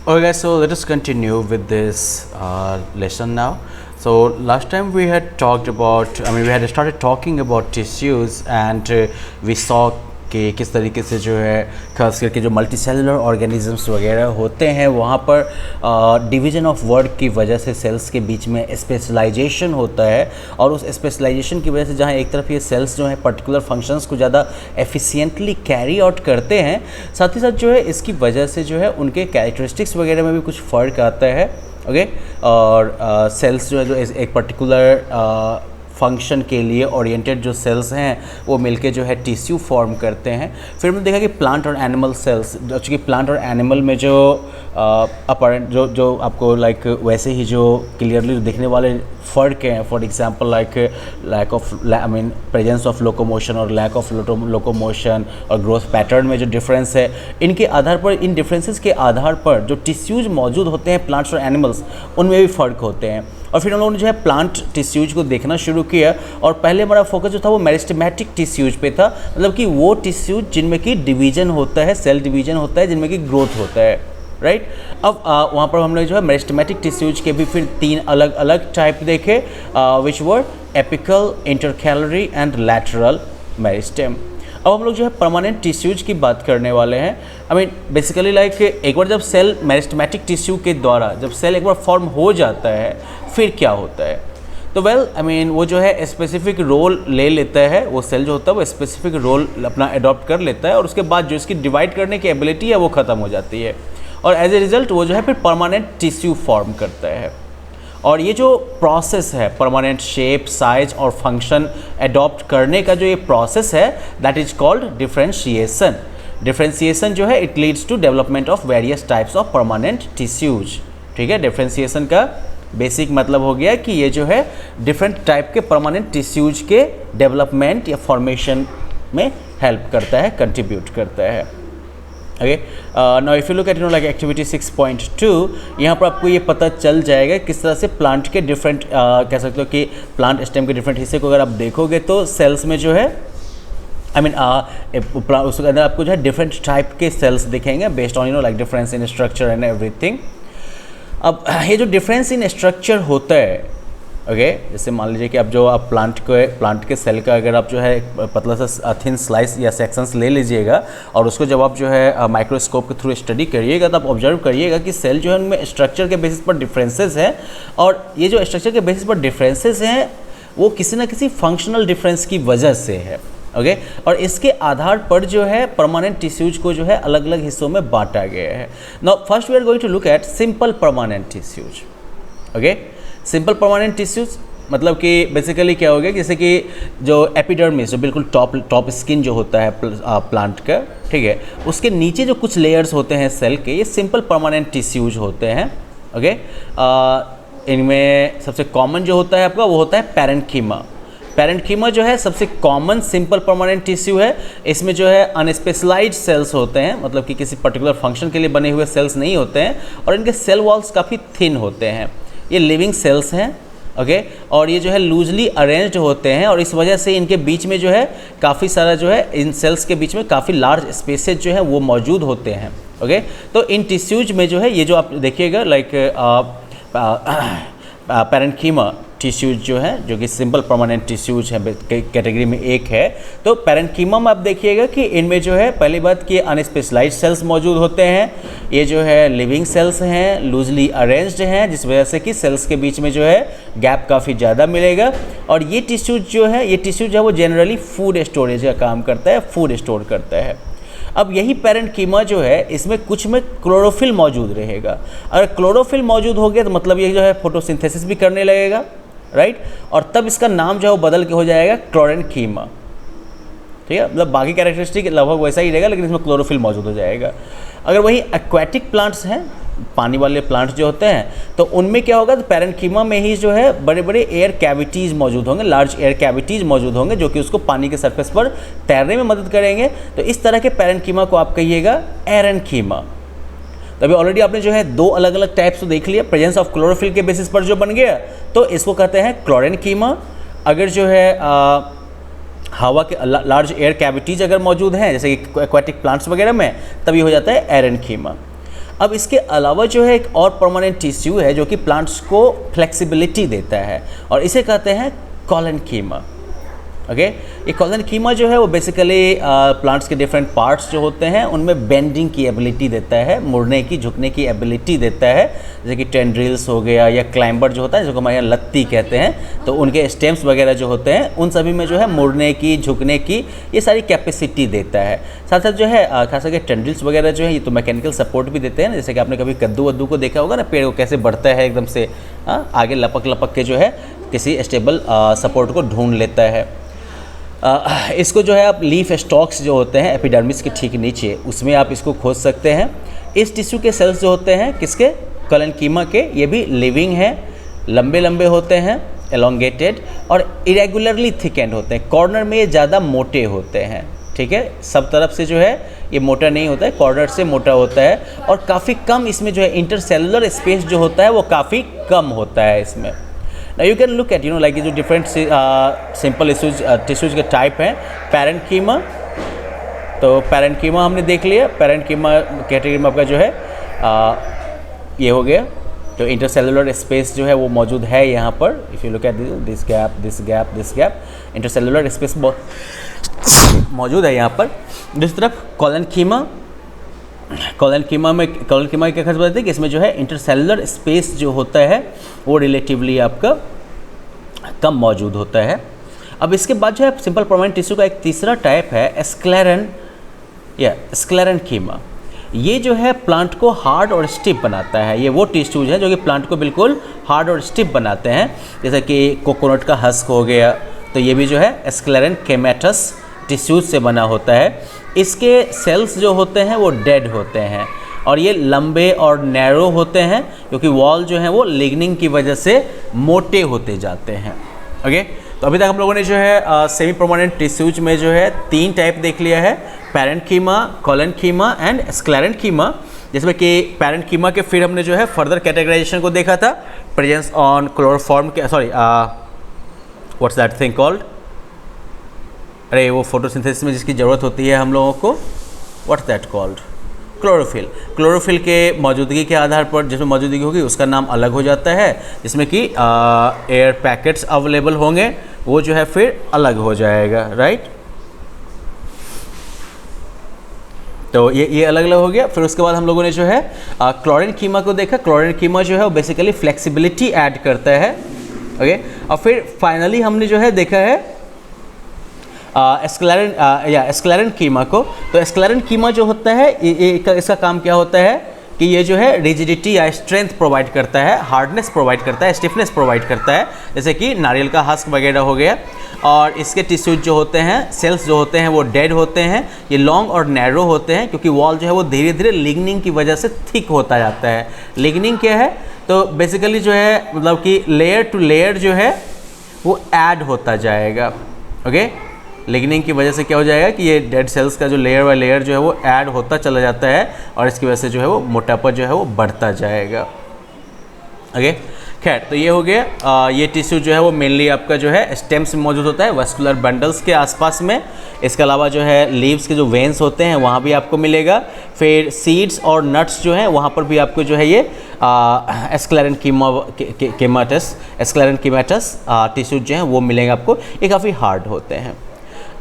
Okay, guys, so let us continue with this lesson now. So last time we had talked about, we had started talking about tissues, and we saw कि किस तरीके से जो है खास करके जो मल्टी सेलुलर ऑर्गेनिजम्स वगैरह होते हैं वहाँ पर डिवीज़न ऑफ वर्क की वजह से सेल्स के बीच में स्पेशलाइजेशन होता है, और उस स्पेशलाइजेशन की वजह से जहाँ एक तरफ ये सेल्स जो है पर्टिकुलर फंक्शंस को ज़्यादा एफिशिएंटली कैरी आउट करते हैं, साथ ही साथ जो है इसकी वजह से जो है उनके कैरेक्टरिस्टिक्स वगैरह में भी कुछ फ़र्क आता है। ओके, और सेल्स जो है जो एक पर्टिकुलर फंक्शन के लिए ओरिएंटेड जो सेल्स हैं वो मिलके जो है टिश्यू फॉर्म करते हैं। फिर हमने देखा कि प्लांट और एनिमल सेल्स, चूँकि प्लांट और एनिमल में जो अपरेंट जो आपको लाइक वैसे ही जो क्लियरली दिखने वाले फ़र्क हैं, for example like lack of presence of locomotion और लैक ऑफ लोकोमोशन और ग्रोथ पैटर्न में जो डिफरेंस है, इनके आधार पर, इन डिफरेंसेस के आधार पर जो टिश्यूज मौजूद होते हैं प्लांट्स और एनिमल्स, उनमें भी फ़र्क होते हैं। और फिर हम लोगों ने जो है प्लांट टिश्यूज को देखना शुरू किया, और पहले हमारा फोकस जो था वो मेरिस्टेमेटिक टिश्यूज पे था, मतलब कि वो टिश्यूज जिनमें कि डिवीजन होता है, सेल डिवीजन होता है, जिनमें कि ग्रोथ होता है, राइट। अब वहाँ पर हमने जो है मेरिस्टेमेटिक टिश्यूज के भी फिर 3 अलग अलग टाइप देखे, which are apical, intercalary and lateral meristem. अब हम लोग जो है परमानेंट टिश्यूज की बात करने वाले हैं। बेसिकली लाइक एक बार जब सेल मेरिस्टेमेटिक टिश्यू के द्वारा जब सेल एक बार फॉर्म हो जाता है, फिर क्या होता है, तो वो जो है स्पेसिफिक रोल ले लेता है, वो सेल जो होता है वो स्पेसिफिक रोल अपना अडॉप्ट कर लेता है, और उसके बाद जो इसकी डिवाइड करने की एबिलिटी है वो ख़त्म हो जाती है, और एज ए रिज़ल्ट वो जो है फिर परमानेंट टिश्यू फॉर्म करता है। और ये जो प्रोसेस है परमानेंट शेप, साइज और फंक्शन अडॉप्ट करने का जो ये प्रोसेस है, that is called differentiation. Differentiation जो है it leads to development of various types of permanent tissues. ठीक है, डिफरेंशिएशन का बेसिक मतलब हो गया कि ये जो है डिफरेंट टाइप के परमानेंट टिश्यूज के डेवलपमेंट या फॉर्मेशन में हेल्प करता है, कंट्रीब्यूट करता है। Okay, now if you look at like activity 6.2, यहाँ पर आपको ये पता चल जाएगा किस तरह से प्लांट के डिफरेंट कह सकते हो कि प्लांट स्टेम के डिफरेंट हिस्से को अगर आप देखोगे तो सेल्स में जो है उसके अंदर आपको जो है डिफरेंट टाइप के सेल्स दिखेंगे based on like difference in structure and everything. अब ये जो डिफरेंस इन स्ट्रक्चर होता है, ओके, जैसे मान लीजिए कि आप प्लांट के सेल का अगर आप जो है पतला सा थिन स्लाइस या सेक्शंस ले लीजिएगा, और उसको जब आप जो है माइक्रोस्कोप के थ्रू स्टडी करिएगा, तो आप ऑब्जर्व करिएगा कि सेल जो है उनमें स्ट्रक्चर के बेसिस पर डिफरेंसेस हैं, और ये जो स्ट्रक्चर के बेसिस पर डिफरेंसेस हैं वो किसी न किसी फंक्शनल डिफरेंस की वजह से है। ओके, और इसके आधार पर जो है परमानेंट टिश्यूज को जो है अलग अलग हिस्सों में बांटा गया है। Now first we are going to look at simple permanent tissues. Okay, simple permanent tissues मतलब कि बेसिकली क्या हो गया, जैसे कि जो एपिडर्मिस, जो बिल्कुल टॉप स्किन जो होता है प्लांट का, ठीक है, उसके नीचे जो कुछ लेयर्स होते हैं सेल के, ये सिंपल परमानेंट टिश्यूज होते हैं। ओके, इनमें सबसे कॉमन जो होता है आपका वो होता है पैरेन्कीमा। पैरेन्कीमा जो है सबसे कॉमन सिंपल परमानेंट टिश्यू है। इसमें जो है अनस्पेशलाइज्ड सेल्स होते हैं, मतलब कि किसी पर्टिकुलर फंक्शन के लिए बने हुए सेल्स नहीं होते हैं, और इनके सेल वॉल्स काफ़ी थिन होते हैं। ये लिविंग सेल्स हैं, ओके, और ये जो है लूजली अरेंज्ड होते हैं, और इस वजह से इनके बीच में जो है काफ़ी सारा जो है इन सेल्स के बीच में काफ़ी लार्ज स्पेसेज जो है वो मौजूद होते हैं। ओके, तो इन टिश्यूज में जो है ये जो आप देखिएगा लाइक पैरेन्कीमा टिश्यूज जो है, जो कि सिंपल परमानेंट टिश्यूज है कैटेगरी में एक है, तो पैरेन्कीमा में आप देखिएगा कि इनमें जो है पहली बात कि अनस्पेशलाइज्ड सेल्स मौजूद होते हैं, ये जो है लिविंग सेल्स हैं, लूजली अरेंज्ड हैं, जिस वजह से कि सेल्स के बीच में जो है गैप काफ़ी ज़्यादा मिलेगा, और ये टिश्यूज जो है वो जनरली फूड स्टोरेज का काम करता है, फूड स्टोर करता है। अब यही पैरेन्कीमा जो है इसमें कुछ में क्लोरोफिल मौजूद रहेगा। अगर क्लोरोफिल मौजूद हो गया तो मतलब ये जो है फोटोसिंथेसिस भी करने लगेगा, राइट, और तब इसका नाम जो है वो बदल के हो जाएगा क्लोरेन्कीमा। ठीक है, मतलब बाकी कैरेक्टरिस्टिक लगभग वैसा ही रहेगा, लेकिन इसमें क्लोरोफिल मौजूद हो जाएगा। अगर वही एक्वेटिक प्लांट्स हैं, पानी वाले प्लांट्स जो होते हैं, तो उनमें क्या होगा, तो पैरेन्कीमा में ही जो है बड़े बड़े एयर कैविटीज़ मौजूद होंगे, लार्ज एयर कैविटीज़ मौजूद होंगे, जो कि उसको पानी के सरफेस पर तैरने में मदद करेंगे। तो इस तरह के पैरेन्कीमा को आप कहिएगा एरेन्कीमा। तो अभी ऑलरेडी आपने जो है 2 अलग अलग टाइप्स तो देख लिया, प्रेजेंस ऑफ क्लोरोफिल के बेसिस पर जो बन गया, तो इसको कहते हैं क्लोरेन्कीमा। अगर जो है हवा के लार्ज एयर कैविटीज़ अगर मौजूद हैं, जैसे कि एक्वाटिक प्लांट्स वगैरह में, तभी हो जाता है एरेन्कीमा। अब इसके अलावा जो है एक और परमानेंट टिश्यू है जो कि प्लांट्स को फ्लेक्सिबिलिटी देता है और इसे कहते हैं कॉलेनकीमा। ओके, ये कॉलेनकीमा जो है वो बेसिकली प्लांट्स के डिफरेंट पार्ट्स जो होते हैं उनमें बेंडिंग की एबिलिटी देता है, मुड़ने की झुकने की एबिलिटी देता है, जैसे कि टेंड्रिल्स हो गया या क्लाइंबर जो होता है जिसको हमारे यहाँ लत्ती कहते हैं, तो उनके स्टेम्स वगैरह जो होते हैं उन सभी में जो है मुड़ने की झुकने की ये सारी कैपेसिटी देता है। साथ साथ जो है खास करके टेंड्रिल्स वगैरह जो है ये तो मैकेनिकल सपोर्ट भी देते हैं, जैसे कि आपने कभी कद्दू वद्दू को देखा होगा ना, पेड़ को कैसे बढ़ता है एकदम से आगे लपक लपक के जो है किसी स्टेबल सपोर्ट को ढूंढ लेता है। इसको जो है आप लीफ स्टॉक्स जो होते हैं एपिडर्मिस के ठीक नीचे उसमें आप इसको खोज सकते हैं। इस टिश्यू के सेल्स जो होते हैं किसके, कॉलेनकीमा के, ये भी लिविंग हैं, लंबे लंबे होते हैं, एलोंगेटेड और इरेगुलरली थिकेंड होते हैं। कॉर्नर में ये ज़्यादा मोटे होते हैं, ठीक है, सब तरफ से जो है ये मोटा नहीं होता है, कॉर्नर से मोटा होता है और काफ़ी कम इसमें जो है इंटरसेलुलर स्पेस जो होता है वो काफ़ी कम होता है इसमें। Now you can look at like जो डिफरेंट सिंपल टिश्यूज के टाइप हैं। पैरेन्कीमा, तो पैरेन्कीमा हमने देख लिया। पैरेन्कीमा कैटेगरी में आपका जो है ये हो गया, तो इंटरसेलुलर स्पेस जो है वो मौजूद है यहाँ पर। If you look at this gap this gap this gap, intercellular space मौजूद है यहाँ पर। दूसरी तरफ कॉलेनकीमा की क्या खास बात है कि इसमें जो है इंटरसेलुलर स्पेस जो होता है वो रिलेटिवली आपका कम मौजूद होता है। अब इसके बाद जो है सिंपल परमानेंट टिश्यू का एक तीसरा टाइप है स्क्लेरेनकीमा। ये जो है प्लांट को हार्ड और स्टिफ बनाता है। ये वो टिश्यूज हैं जो कि प्लांट को बिल्कुल हार्ड और स्टिफ बनाते हैं, जैसे कि कोकोनट का हस्क हो गया, तो ये भी जो है स्क्लेरेनकेमेटस टिश्यूज से बना होता है। इसके सेल्स जो होते हैं वो डेड होते हैं और ये लंबे और नैरो होते हैं क्योंकि वॉल जो है वो लिग्निंग की वजह से मोटे होते जाते हैं। ओके, तो अभी तक हम लोगों ने जो है सेमी परमानेंट टिश्यूज में जो है 3 टाइप देख लिया है, पैरेन्कीमा, कॉलेनकीमा एंड स्क्लेरेनकीमा, जिसमें कि पैरेन्कीमा के फिर हमने जो है फर्दर कैटेगराइजेशन को देखा था, प्रेजेंस ऑन क्लोरोफॉर्म के व्हाट्स दैट थिंग कॉल्ड, अरे वो फोटोसिंथेसिस में जिसकी ज़रूरत होती है हम लोगों को, व्हाट्स दैट कॉल्ड, क्लोरोफिल के मौजूदगी के आधार पर जिसमें मौजूदगी होगी उसका नाम अलग हो जाता है, जिसमें कि एयर पैकेट्स अवेलेबल होंगे वो जो है फिर अलग हो जाएगा, राइट। तो ये अलग अलग हो गया। फिर उसके बाद हम लोगों ने जो है क्लोरेनकीमा को देखा। क्लोरेनकीमा जो है वो बेसिकली फ्लेक्सिबिलिटी ऐड करता है। ओके, और फिर फाइनली हमने जो है देखा है स्क्लेरेनकीमा को। तो स्क्लेरेनकीमा जो होता है इसका काम क्या होता है कि ये जो है रिजिडिटी या स्ट्रेंथ प्रोवाइड करता है, हार्डनेस प्रोवाइड करता है, स्टिफनेस प्रोवाइड करता है, जैसे कि नारियल का हस्क वगैरह हो गया। और इसके टिश्यूज जो होते हैं, सेल्स जो होते हैं वो डेड होते हैं, ये लॉन्ग और नैरो होते हैं क्योंकि वॉल जो है वो धीरे धीरे लिग्निंग की वजह से थिक होता जाता है। लिग्निंग क्या है, तो बेसिकली जो है मतलब कि लेयर टू लेयर जो है वो ऐड होता जाएगा। ओके, लिग्निंग की वजह से क्या हो जाएगा कि ये डेड सेल्स का जो लेयर बाय लेयर जो है वो ऐड होता चला जाता है और इसकी वजह से जो है वो मोटापा जो है वो बढ़ता जाएगा। ओके, खैर, तो ये हो गया। ये टिश्यू जो है वो मेनली आपका जो है स्टेम्स में मौजूद होता है, वस्कुलर बंडल्स के आसपास में। इसके अलावा जो है लीव्स के जो वेन्स होते हैं वहाँ भी आपको मिलेगा। फिर सीड्स और नट्स जो हैं वहाँ पर भी आपको जो है ये स्क्लेरेनकीमेटस टिश्यू जो हैं वो मिलेंगे आपको। ये काफ़ी हार्ड होते हैं।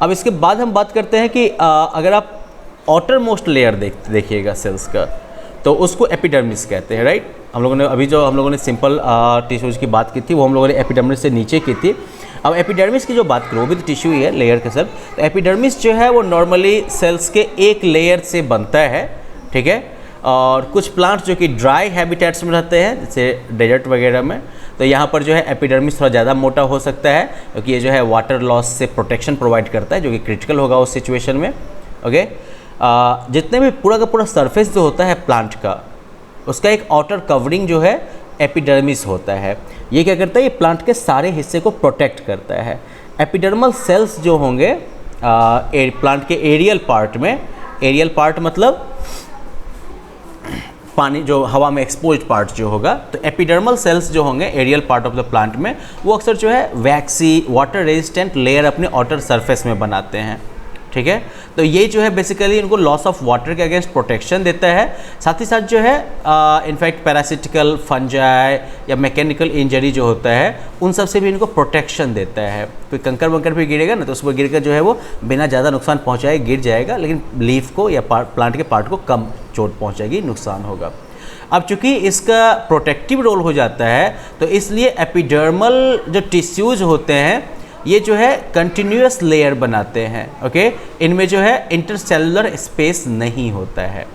अब इसके बाद हम बात करते हैं कि अगर आप आउटर मोस्ट लेयर देखिएगा सेल्स का, तो उसको एपिडर्मिस कहते हैं, राइट। हम लोगों ने अभी जो हम लोगों ने सिंपल टिश्यूज की बात की थी वो हम लोगों ने एपिडर्मिस से नीचे की थी। अब एपिडर्मिस की जो बात करो वो भी तो टिश्यू ही है, लेयर के सब। तो एपिडर्मिस जो है वो नॉर्मली सेल्स के एक लेयर से बनता है, ठीक है। और कुछ प्लांट्स जो कि ड्राई हैबिटेट्स में रहते हैं जैसे डेजर्ट वगैरह में, तो यहाँ पर जो है एपिडर्मिस थोड़ा ज़्यादा मोटा हो सकता है क्योंकि ये जो है वाटर लॉस से प्रोटेक्शन प्रोवाइड करता है जो कि क्रिटिकल होगा उस सिचुएशन में। ओके, जितने भी पूरा का पूरा सरफेस जो होता है प्लांट का, उसका एक आउटर कवरिंग जो है एपिडर्मिस होता है। ये क्या करता है, ये प्लांट के सारे हिस्से को प्रोटेक्ट करता है। एपिडर्मल सेल्स जो होंगे प्लांट के एरियल पार्ट में, एरियल पार्ट मतलब पानी जो हवा में एक्सपोज्ड पार्ट जो होगा, तो एपिडर्मल सेल्स जो होंगे aerial part of the plant में वो अक्सर जो है वैक्सी वाटर रेजिस्टेंट लेयर अपने आउटर सरफेस में बनाते हैं, ठीक है। तो ये जो है बेसिकली इनको लॉस ऑफ वाटर के अगेंस्ट प्रोटेक्शन देता है, साथ ही साथ जो है इनफैक्ट पैरासिटिकल फंजाई या मैकेनिकल इंजरी जो होता है उन सब से भी इनको प्रोटेक्शन देता है। कोई कंकर वंकर भी गिरेगा ना तो उस पर गिर कर जो है वो बिना ज़्यादा नुकसान पहुँचाए गिर जाएगा, लेकिन लीफ को या प्लांट के पार्ट को कम चोट पहुँचाएगी, नुकसान होगा। अब चूंकि इसका प्रोटेक्टिव रोल हो जाता है तो इसलिए एपिडर्मल जो टिश्यूज़ होते हैं ये जो है कंटिन्यूअस लेयर बनाते हैं। ओके, इनमें जो है इंटरसेलुलर स्पेस नहीं होता है।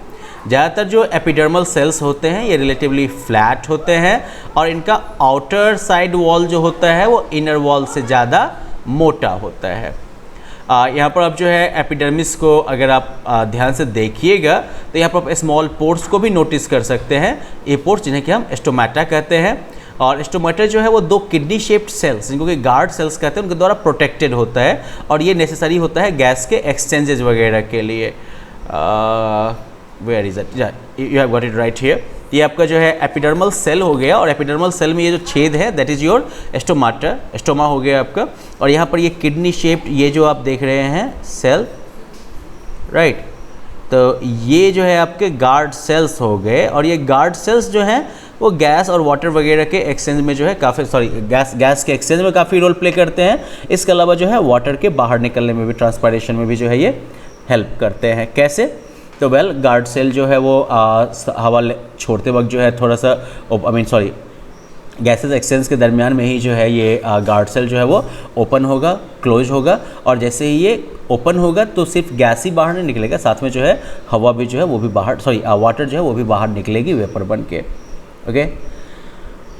ज़्यादातर जो एपिडर्मल सेल्स होते हैं ये रिलेटिवली फ्लैट होते हैं और इनका आउटर साइड वॉल जो होता है वो इनर वॉल से ज़्यादा मोटा होता है। यहाँ पर आप जो है एपिडर्मिस को अगर आप ध्यान से देखिएगा तो यहाँ पर आप स्मॉल पोर्स को भी नोटिस कर सकते हैं। ये पोर्स जिन्हें कि हम स्टोमेटा कहते हैं, और स्टोमेटा जो है वो 2 किडनी शेप्ड सेल्स जिनको कि गार्ड सेल्स कहते हैं उनके द्वारा प्रोटेक्टेड होता है, और ये नेसेसरी होता है गैस के एक्सचेंजेस वगैरह के लिए। Where is it, you have got it right here. ये आपका जो है एपिडर्मल सेल हो गया, और एपिडर्मल सेल में ये जो छेद है दैट इज़ योर स्टोमा हो गया आपका। और यहाँ पर ये किडनी शेप्ड ये जो आप देख रहे हैं सेल, राइट, तो ये जो है आपके गार्ड सेल्स हो गए, और ये गार्ड सेल्स जो हैं वो गैस और वाटर वगैरह के एक्सचेंज में जो है गैस के एक्सचेंज में काफ़ी रोल प्ले करते हैं। इसके अलावा जो है वाटर के बाहर निकलने में भी, ट्रांसपायरेशन में भी जो है ये हेल्प करते हैं। कैसे? तो गार्ड सेल जो है वो हवा छोड़ते वक्त जो है थोड़ा सा गैसेस एक्सचेंज के दरमियान में ही जो है ये गार्ड सेल जो है वो ओपन होगा, क्लोज होगा, और जैसे ही ये ओपन होगा तो सिर्फ गैस ही बाहर नहीं निकलेगा, साथ में जो है हवा भी जो है वो भी बाहर वाटर जो है वो भी बाहर निकलेगी वेपर बन के। ओके,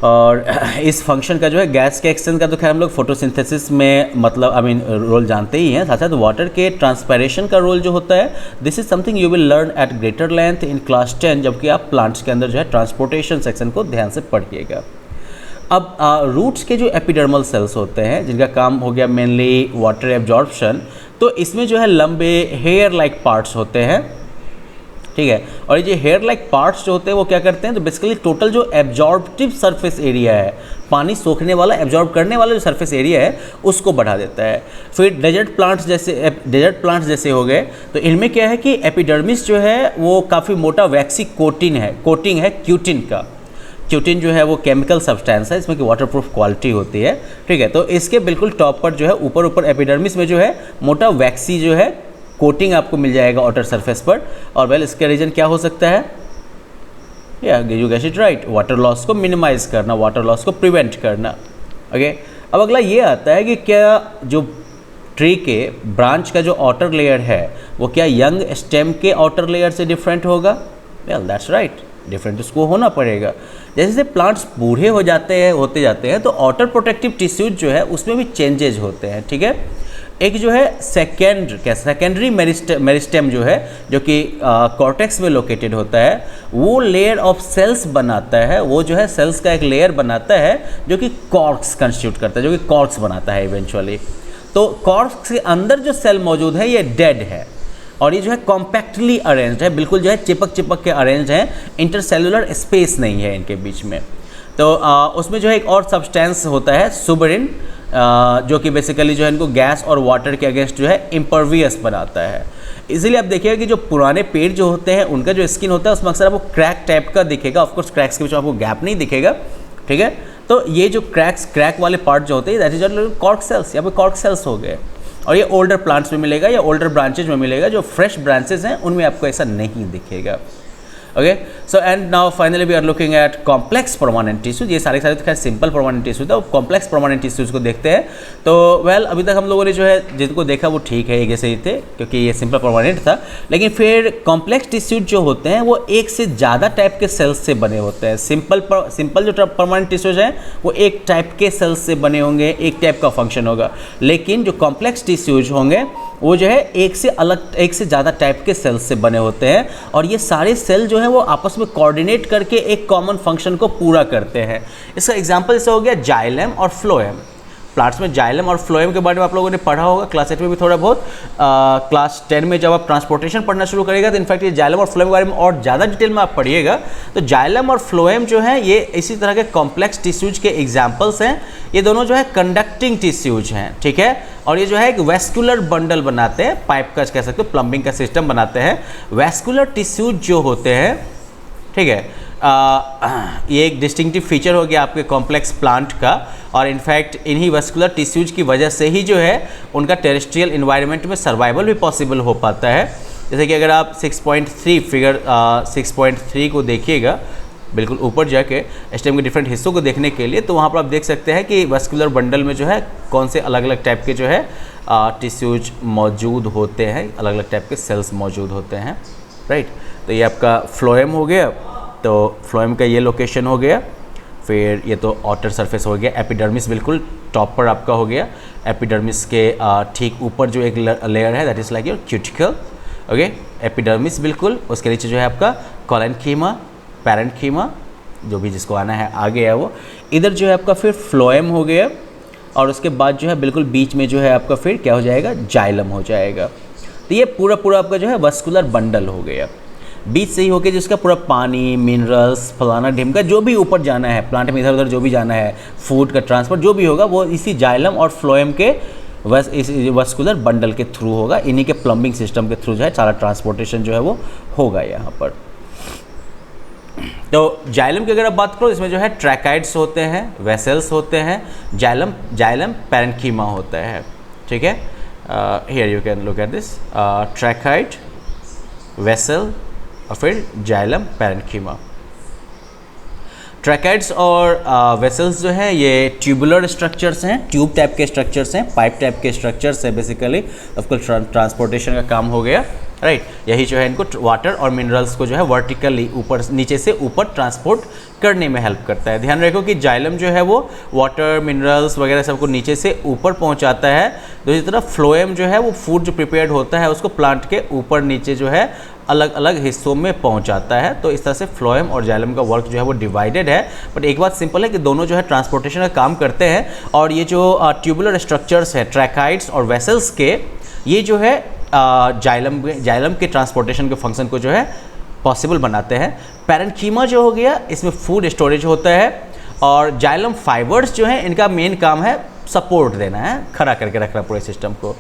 और इस फंक्शन का जो है गैस के एक्सचेंज का तो खैर हम लोग फोटोसिंथेसिस में रोल जानते ही हैं, साथ साथ वाटर के ट्रांसपायरेशन का रोल जो होता है this is something you will learn eight greater length in class 10, जबकि आप प्लांट्स के अंदर जो है ट्रांसपोर्टेशन सेक्शन को ध्यान से पढ़िएगा। अब रूट्स के जो एपिडर्मल सेल्स होते हैं जिनका काम हो गया मेनली वाटर एब्जॉर्प्शन, तो इसमें जो है लंबे हेयर लाइक पार्ट्स होते हैं, ठीक है। और ये जो हेयर लाइक पार्ट्स जो होते हैं वो क्या करते हैं, तो बेसिकली टोटल जो एब्जॉर्प्टिव सरफेस एरिया है, पानी सोखने वाला एब्जॉर्ब करने वाला जो सरफेस एरिया है उसको बढ़ा देता है। फिर डेजर्ट प्लांट्स जैसे हो गए, तो इनमें क्या है कि एपिडर्मिस जो है वो काफ़ी मोटा वैक्सी कोटिंग है क्यूटिन का। क्यूटिन जो है वो केमिकल सब्सटेंस है, इसमें कि वाटरप्रूफ क्वालिटी होती है, ठीक है। तो इसके बिल्कुल टॉप पर जो है ऊपर एपिडर्मिस में जो है मोटा वैक्सी जो है कोटिंग आपको मिल जाएगा आउटर सरफेस पर। और इसका रीजन क्या हो सकता है, you get it right, water loss को मिनिमाइज करना, वाटर लॉस को प्रिवेंट करना। ओके, अब अगला ये आता है कि क्या जो ट्री के ब्रांच का जो आउटर लेयर है वो क्या यंग स्टेम के आउटर लेयर से डिफरेंट होगा? वेल दैट्स राइट, डिफरेंट उसको होना पड़ेगा। जैसे जैसे प्लांट्स बूढ़े होते जाते हैं तो आउटर प्रोटेक्टिव टिश्यूज जो है उसमें भी चेंजेज होते हैं, ठीक है। एक जो है सेकेंडरी मेरिस्टेम जो है जो कि कॉर्टेक्स में लोकेटेड होता है, वो लेयर ऑफ सेल्स बनाता है, वो जो है सेल्स का एक लेयर बनाता है जो कि कॉर्क्स कंस्टिट्यूट करता है, जो कि कॉर्क्स बनाता है इवेंचुअली। तो कॉर्क्स के अंदर जो सेल मौजूद है ये डेड है, और ये जो है कॉम्पैक्टली अरेंज्ड है, बिल्कुल जो है चिपक के अरेंज हैं, इंटरसेलुलर स्पेस नहीं है इनके बीच में। तो उसमें जो है एक और सब्सटेंस होता है सुबरिन, जो कि बेसिकली जो है इनको गैस और वाटर के अगेंस्ट जो है इम्परवियस बनाता है। इसीलिए आप देखिएगा कि जो पुराने पेड़ जो होते हैं उनका जो स्किन होता है उसमें अक्सर आपको क्रैक टाइप का दिखेगा, ऑफकोर्स क्रैक्स के बीच में आपको गैप नहीं दिखेगा, ठीक है। तो ये जो क्रैक वाले पार्ट जो होते हैं दैट इज कॉर्क सेल्स, यहाँ पे कॉर्क सेल्स हो गए। और ये ओल्डर प्लांट्स में मिलेगा या ओल्डर ब्रांचेज में मिलेगा, जो फ्रेश ब्रांचेज हैं उनमें आपको ऐसा नहीं दिखेगा। Okay, so and now finally we are looking at complex permanent tissues. ये सारे तो खैर सिंपल परमानेंट टिश्यूज था, कॉम्प्लेक्स परमानेंट टिश्यूज को देखते हैं। तो अभी तक हम लोगों ने जो है जिनको देखा वो ठीक है, एक जैसे ही थे क्योंकि ये सिंपल परमानेंट था। लेकिन फिर कॉम्प्लेक्स टिश्यूज जो होते हैं वो एक से ज़्यादा टाइप के सेल्स से बने होते हैं। सिंपल जो परमानेंट टिश्यूज हैं वो एक टाइप के सेल्स से बने होंगे, एक टाइप का फंक्शन होगा। लेकिन जो कॉम्प्लेक्स टिश्यूज होंगे वो जो है एक से ज़्यादा टाइप के सेल्स से बने होते हैं, और ये सारे सेल जो है वो आपस में कोऑर्डिनेट करके एक कॉमन फंक्शन को पूरा करते हैं। इसका एग्जांपल जैसे हो गया जाइलम और फ्लोएम। प्लांट्स में जाइलम और फ्लोएम के बारे में आप लोगों ने पढ़ा होगा क्लास 8 में भी थोड़ा बहुत। क्लास 10 में जब आप ट्रांसपोर्टेशन पढ़ना शुरू करेगा तो इनफैक्ट ये जाइलम और फ्लोएम के बारे में और ज़्यादा डिटेल में आप पढ़िएगा। तो जाइलम और फ्लोएम जो है ये इसी तरह के कॉम्प्लेक्स टिश्यूज के एग्जाम्पल्स हैं। ये दोनों जो है कंडक्टिंग टिश्यूज हैं, ठीक है, और ये जो है एक वेस्कुलर बंडल बनाते हैं, पाइप का कह सकते हो, प्लम्बिंग का सिस्टम बनाते हैं। वेस्कुलर टिश्यूज जो होते हैं, ठीक है, ये एक डिस्टिंक्टिव फीचर हो गया आपके कॉम्प्लेक्स प्लांट का, और इनफैक्ट इन्हीं वेस्कुलर टिश्यूज की वजह से ही जो है उनका टेरेस्ट्रियल इन्वायरमेंट में सर्वाइवल भी पॉसिबल हो पाता है। जैसे कि अगर आप 6.3 फिगर 6.3 को देखिएगा बिल्कुल ऊपर जाके स्टेम के डिफरेंट हिस्सों को देखने के लिए, तो वहाँ पर आप देख सकते हैं कि वेस्कुलर बंडल में जो है कौन से अलग अलग टाइप के जो है टिश्यूज मौजूद होते हैं, अलग अलग टाइप के सेल्स मौजूद होते हैं, राइट। तो ये आपका फ्लोएम हो गया, तो फ्लोएम का ये लोकेशन हो गया। फिर ये तो आउटर सरफेस हो गया। एपिडर्मिस बिल्कुल टॉप पर आपका हो गया। एपिडर्मिस के ठीक ऊपर जो एक लेयर है that is like your cuticle, okay, epidermis बिल्कुल। उसके नीचे जो है आपका कोलेनकीमा, पैरेन्कीमा, जो भी जिसको आना है आ गया वो। इधर जो है आपका फिर फ्लोएम हो गया, और उसके बाद जो है बिल्कुल बीच में जो है आपका फिर क्या हो जाएगा, जाइलम हो जाएगा। तो ये पूरा आपका जो है वेस्कुलर बंडल हो गया। बीच से ही होके जिसका पूरा पानी, मिनरल्स, फलाना ढिमका जो भी ऊपर जाना है प्लांट में, इधर उधर जो भी जाना है, फूड का ट्रांसपोर्ट जो भी होगा वो इसी जाइलम और फ्लोएम के वेस्कुलर बंडल के थ्रू होगा। इन्हीं के प्लम्बिंग सिस्टम के थ्रू जो है सारा ट्रांसपोर्टेशन जो है वो होगा यहाँ पर। तो जाइलम की अगर आप बात करो, इसमें जो है ट्रैकाइड्स होते हैं, वेसल्स होते हैं, जाइलम पैरेन्कीमा होता है, ठीक है। Here you can look at this tracheid, vessel और फिर जाइलम पैरेन्कीमा। ट्रैकाइड्स और वेसल्स जो हैं ये ट्यूबुलर स्ट्रक्चर्स हैं, ट्यूब टाइप के स्ट्रक्चर्स हैं, पाइप टाइप के स्ट्रक्चर्स हैं बेसिकली। ऑफकोर्स ट्रांसपोर्टेशन का काम हो गया, राइट। यही जो है इनको वाटर और मिनरल्स को जो है वर्टिकली ऊपर नीचे से ऊपर ट्रांसपोर्ट करने में हेल्प करता है। ध्यान रखो कि जाइलम जो है वो वाटर, मिनरल्स वगैरह सबको नीचे से ऊपर पहुंचाता है। दूसरी तरफ फ्लोएम जो है वो फूड जो प्रिपेयर्ड होता है उसको प्लांट के ऊपर नीचे जो है अलग अलग हिस्सों में पहुंचाता है। तो इस तरह से फ्लोएम और जाइलम का वर्क जो है वो डिवाइडेड है। बट एक बात सिंपल है कि दोनों जो है ट्रांसपोर्टेशन का काम करते हैं, और ये जो ट्यूबुलर स्ट्रक्चर्स हैं ट्रैकाइड्स और वेसल्स के, ये जो है जाइलम के ट्रांसपोर्टेशन के फंक्शन को जो है पॉसिबल बनाते हैं। पैरेन्कीमा जो हो गया, इसमें फूड स्टोरेज होता है, और जाइलम फाइबर्स जो हैं इनका मेन काम है सपोर्ट देना है, खड़ा करके रखना पूरे सिस्टम को।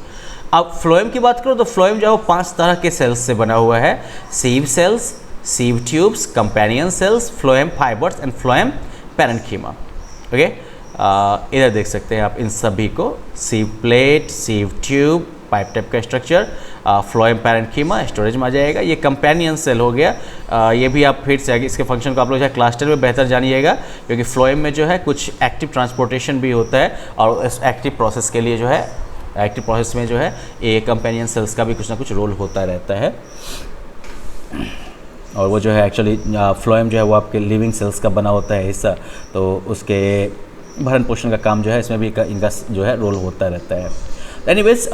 अब फ्लोएम की बात करो तो फ्लोएम जो है वो 5 तरह के सेल्स से बना हुआ है। Sieve cells, sieve tubes, companion cells, phloem fibres and phloem parenchyma, okay. इधर देख सकते हैं आप इन सभी को, sieve plate, sieve tube, pipe type का स्ट्रक्चर, फ्लोएम पैरेन्कीमा स्टोरेज में आ जाएगा। ये कंपेनियन सेल हो गया। ये भी आप फिर से इसके फंक्शन को आप लोग जो है क्लास 10 में बेहतर जानिएगा, क्योंकि फ्लोएम में जो है कुछ एक्टिव ट्रांसपोर्टेशन भी होता है, और इस एक्टिव प्रोसेस के लिए जो है एक्टिव प्रोसेस में जो है ये कंपेनियन सेल्स का भी कुछ ना कुछ रोल होता रहता है। और वो जो है एक्चुअली फ्लोएम जो है वो आपके लिविंग सेल्स का बना होता है हिस्सा, तो उसके भरण पोषण का काम जो है इसमें भी इनका जो है रोल होता रहता है। एनीवेज,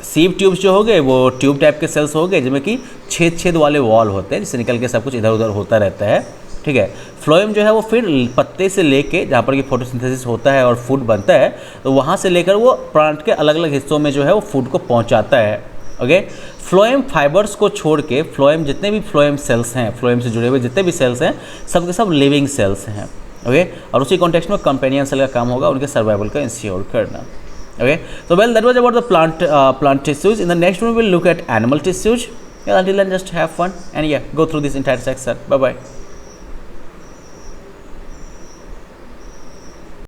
सीव ट्यूब्स जो हो गए वो ट्यूब टाइप के सेल्स हो गए, जिसमें कि छेद वाले वॉल होते हैं जिससे निकल के सब कुछ इधर उधर होता रहता है, ठीक है। फ्लोएम जो है वो फिर पत्ते से लेके जहाँ पर कि फोटोसिंथेसिस होता है और फूड बनता है, तो वहाँ से लेकर वो प्लांट के अलग अलग हिस्सों में जो है वो फूड को पहुँचाता है, ओके। फ्लोएम फाइबर्स को छोड़ के फ्लोएम जितने भी फ्लोएम सेल्स हैं, फ्लोएम से जुड़े हुए जितने भी सेल्स हैं, सब के सब लिविंग सेल्स हैं, ओके। और उसी कॉन्टेक्स्ट में कंपेनियन सेल का काम होगा उनके सर्वाइवल का इंश्योर करना, okay. So well, that was about the plant tissues. In the next one we will look at animal tissues. Yeah, until then just have fun and yeah, go through this entire section. Bye bye.